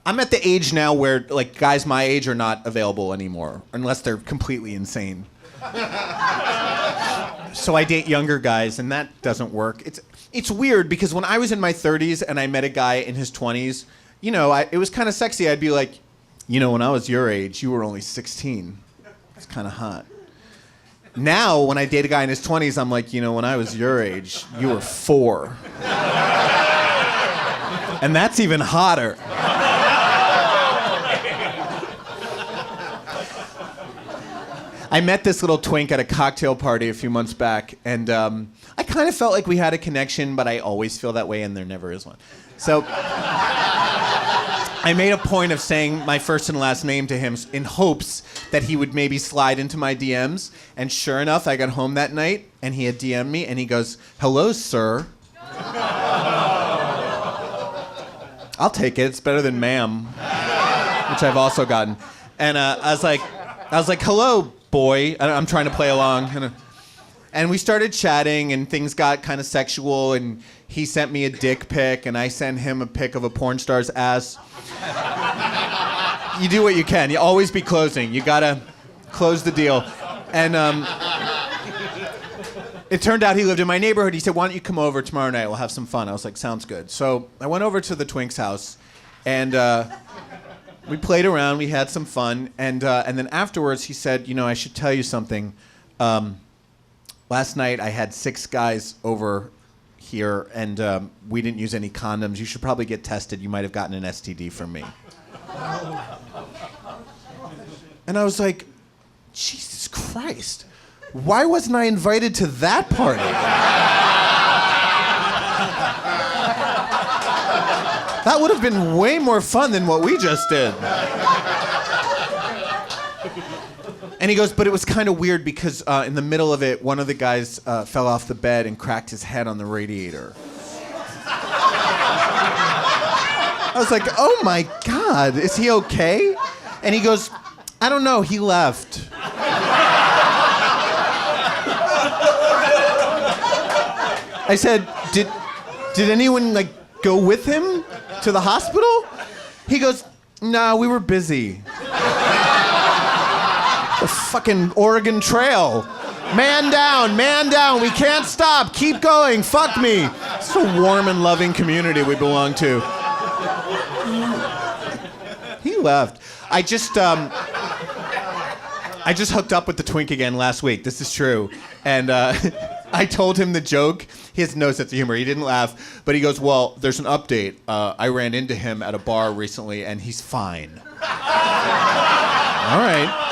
I'm at the age now where like guys my age are not available anymore unless they're completely insane. So I date younger guys, and that doesn't work. It's weird because when I was in my 30s and I met a guy in his 20s, it was kind of sexy. I'd be like, when I was your age, you were only 16. It's kind of hot. Now, when I date a guy in his 20s, I'm like, when I was your age, you were 4. And that's even hotter. I met this little twink at a cocktail party a few months back, and I kind of felt like we had a connection, but I always feel that way, and there never is one. So I made a point of saying my first and last name to him in hopes that he would maybe slide into my DMs, and sure enough, I got home that night, and he had DM'd me, and he goes, "Hello, sir." I'll take it. It's better than ma'am, which I've also gotten. And I was like, "Hello, boy." I'm trying to play along. And we started chatting, and things got kind of sexual, and he sent me a dick pic, and I sent him a pic of a porn star's ass. You do what you can. You always be closing. You gotta close the deal. And it turned out he lived in my neighborhood. He said, "Why don't you come over tomorrow night? We'll have some fun." I was like, "Sounds good." So I went over to the Twinks house, and we played around. We had some fun. And then afterwards, he said, "I should tell you something. Last night, I had 6 guys over here, and we didn't use any condoms. You should probably get tested. You might have gotten an STD from me." And I was like, Jesus Christ. Why wasn't I invited to that party? That would have been way more fun than what we just did. And he goes, but it was kind of weird because in the middle of it, one of the guys fell off the bed and cracked his head on the radiator. I was like, oh my God, is he okay? And he goes, I don't know, he left. I said, did anyone go with him to the hospital? He goes, nah, we were busy. The fucking Oregon Trail. Man down, we can't stop, keep going, fuck me. It's a warm and loving community we belong to. He left. I just hooked up with the twink again last week, this is true. And I told him the joke. He has no sense of humor. He didn't laugh, but he goes, well, there's an update. I ran into him at a bar recently, and he's fine. All right.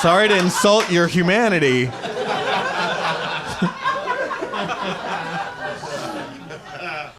Sorry to insult your humanity.